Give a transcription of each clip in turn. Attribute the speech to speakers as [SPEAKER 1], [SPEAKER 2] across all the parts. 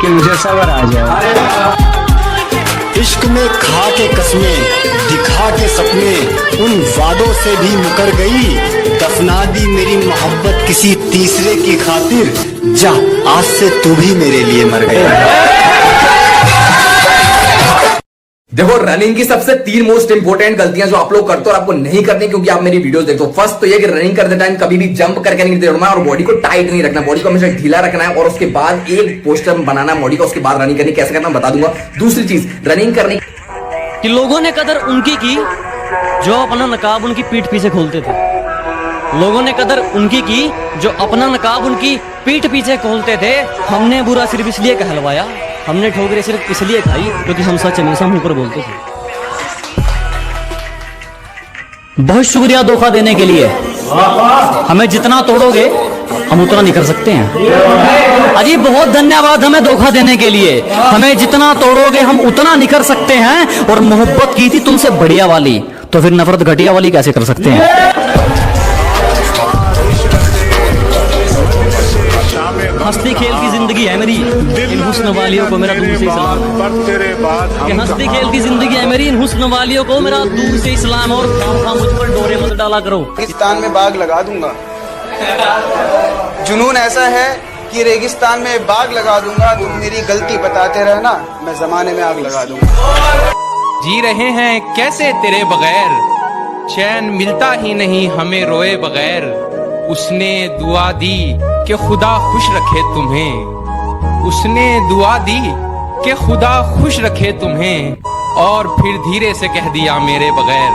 [SPEAKER 1] कि मुझे सब्र आ जाए।
[SPEAKER 2] इश्क में खा के कसमें, दिखा के सपने, उन वादों से भी मुकर गई। दफना दी मेरी मोहब्बत किसी तीसरे की खातिर। जा आज से तू भी मेरे लिए मर गया।
[SPEAKER 3] देखो, रनिंग की सबसे 3 मोस्ट इंपोर्टेंट गलतियां जो आप लोग करते हो और आपको नहीं करनी क्योंकि आप मेरी वीडियोस देखते हो। फर्स्ट तो ये कि रनिंग करते टाइम कभी भी जंप करके नहीं दौड़ना और बॉडी को टाइट नहीं रखना, बॉडी को हमेशा ढीला रखना है और उसके बाद एक पोस्टर बनाना है बॉडी का, उसके बाद रनिंग करनी। कैसे करना बता दूंगा। दूसरी चीज, रनिंग करने
[SPEAKER 4] कि लोगों ने कदर उनकी की जो अपना नकाब उनकी पीठ पीछे खोलते थे। लोगों ने कदर उनकी की जो अपना नकाब उनकी पीठ पीछे खोलते थे। हमने बुरा सिर्फ इसलिए कहलवाया, हमने ठोकरें सिर्फ इसलिए खाई क्योंकि हम सच हमेशा मुंह पर बोलते थे। बहुत शुक्रिया धोखा देने के लिए। हमें जितना तोड़ोगे हम उतना नहीं कर सकते हैं। अजी बहुत धन्यवाद हमें धोखा देने के लिए। हमें जितना तोड़ोगे हम उतना नहीं कर सकते हैं। और मोहब्बत की थी तुमसे बढ़िया वाली, तो फिर नफरत घटिया वाली कैसे कर सकते हैं। हंसती खेलती जिंदगी है मेरी, इन हुस्न वालियों को मेरा दूर से इस्लाम। हंसती खेलती जिंदगी है मेरी, इन हुस्न वालियों को मेरा दूर से इस्लाम। और मुझ पर डोरे मत डाला करो।
[SPEAKER 5] रेगिस्तान में बाग लगा दूंगा। जुनून ऐसा है कि रेगिस्तान में बाग लगा दूंगा। तुम मेरी गलती बताते रहना, मैं जमाने में आग लगा दूंगा।
[SPEAKER 6] जी रहे हैं कैसे तेरे बगैर, चैन मिलता ही नहीं हमें रोए बगैर। उसने दुआ दी कि खुदा खुश रखे तुम्हें, उसने दुआ दी कि खुदा खुश रखे तुम्हें, और फिर धीरे से कह दिया मेरे बगैर।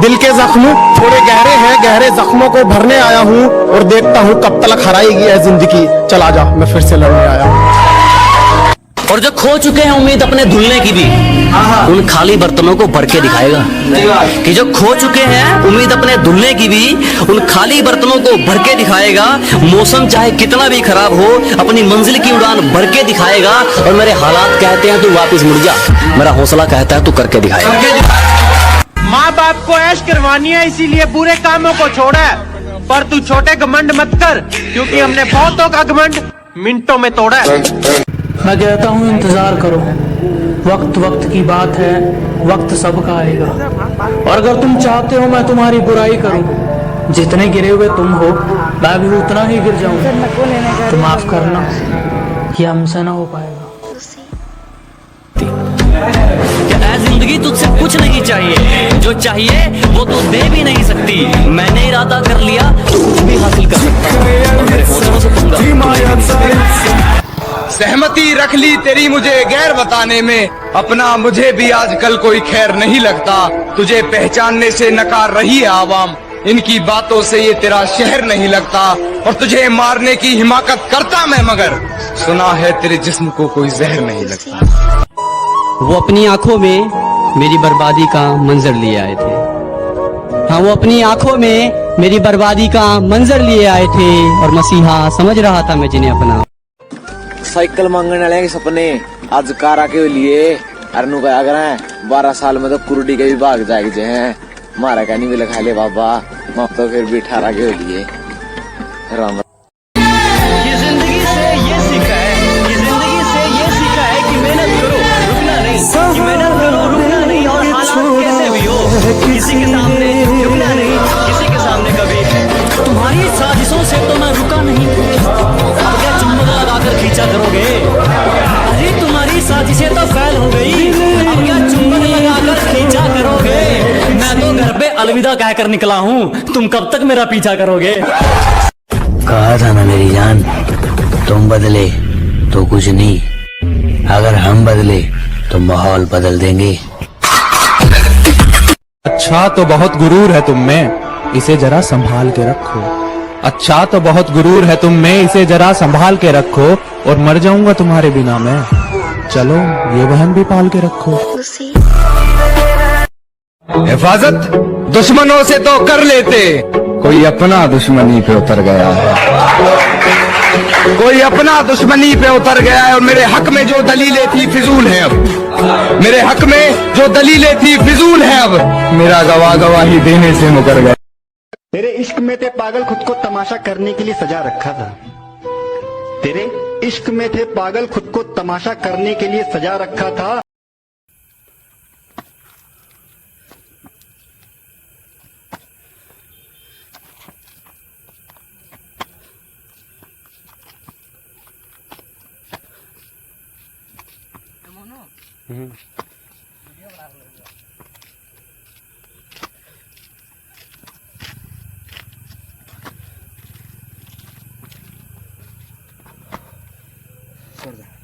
[SPEAKER 2] दिल के जख्म थोड़े गहरे हैं, गहरे जख्मों को भरने आया हूँ और देखता हूँ कब तक हराएगी है जिंदगी। चला जा, मैं फिर से लड़ने आया हूँ।
[SPEAKER 4] और जो खो चुके हैं उम्मीद अपने धुलने की भी, उन खाली बर्तनों को भर के दिखाएगा। कि जो खो चुके हैं उम्मीद अपने धुलने की भी, उन खाली बर्तनों को भर के दिखाएगा। मौसम चाहे कितना भी खराब हो, अपनी मंजिल की उड़ान भर के दिखाएगा। और मेरे हालात कहते हैं तू वापस मुड़ जा, मेरा हौसला कहता है तू करके दिखाएगा।
[SPEAKER 7] माँ बाप को ऐश करवानी है इसीलिए बुरे कामों को छोड़ा है, पर तू छोटे घमंड मत कर क्योंकि हमने बहुतों का घमंड मिनटों में तोड़ा है।
[SPEAKER 8] मैं कहता हूँ इंतजार करो, वक्त वक्त की बात है, वक्त सबका आएगा। और अगर तुम चाहते हो मैं तुम्हारी बुराई करूं, जितने गिरे हुए तुम हो मैं भी उतना ही गिर जाऊं। तो माफ करना, ये हमसे ना हो पाएगा।
[SPEAKER 4] जिंदगी तुझसे कुछ नहीं चाहिए, जो चाहिए वो तो दे भी नहीं सकती। मैंने इरादा कर लिया तो कुछ भी हासिल कर सकता हूँ।
[SPEAKER 6] सहमति रख ली तेरी मुझे गैर बताने में, अपना मुझे भी आजकल कोई खैर नहीं लगता। तुझे पहचानने से नकार रही है आवाम, इनकी बातों से ये तेरा शहर नहीं लगता। और तुझे मारने की हिमाकत करता मैं, मगर सुना है तेरे जिस्म को कोई जहर नहीं लगता।
[SPEAKER 4] वो अपनी आंखों में मेरी बर्बादी का मंजर लिए आए थे। हाँ, वो अपनी आंखों में मेरी बर्बादी का मंजर लिए आए थे और मसीहा समझ रहा था मैं जिन्हें अपना।
[SPEAKER 9] साइकिल मांगने वाले के सपने आज कारा के लिए अरनू का अगर है 12 साल में तो कुरुडी के भी भाग जाएंगे हैं। मारा का नहीं भी लगा ले बाबा, मैं तो फिर भी 18 के लिए राम।
[SPEAKER 4] जिंदगी से ये सीखा है, जिंदगी से ये सीखा है कि मेहनत करो रुकना नहीं, कि मेहनत करो रुकना नहीं। और हालात कैसे भी हो, किसी के सामने रुकना नहीं, किसी के सामने कभी। तुम्हारी साजिशों से तो मैं रुका नहीं, अब क्या चुम्बक लगाकर खींचा करोगे। अरे तुम्हारी साजिशें तो फैल हो गई, अब क्या चुम्बक लगाकर खींचा करोगे। मैं तो घर पे अलविदा कहकर निकला हूँ, तुम कब तक मेरा पीछा करोगे।
[SPEAKER 10] कहा था ना मेरी जान, तुम बदले तो कुछ नहीं, अगर हम बदले तो माहौल बदल देंगे।
[SPEAKER 11] अच्छा तो बहुत गुरूर है तुम में, इसे जरा संभाल के रखो। अच्छा तो बहुत गुरूर है तुम में, इसे जरा संभाल के रखो। और मर जाऊंगा तुम्हारे बिना मैं, चलो ये बहन भी पाल के रखो।
[SPEAKER 6] हिफाजत दुश्मनों से तो कर लेते, कोई अपना दुश्मनी पे उतर गया है, कोई अपना दुश्मनी पे उतर गया है। और मेरे हक में जो दलीलें थी फिजूल है अब, मेरे हक में जो दलीलें थी फिजूल है अब। मेरा गवाही देने से मुकर गया।
[SPEAKER 2] तेरे इश्क में ते पागल खुद को तमाशा करने के लिए सजा रखा था। तेरे इश्क में थे पागल, खुद को तमाशा करने के लिए सजा रखा था।
[SPEAKER 3] छोड़ दे।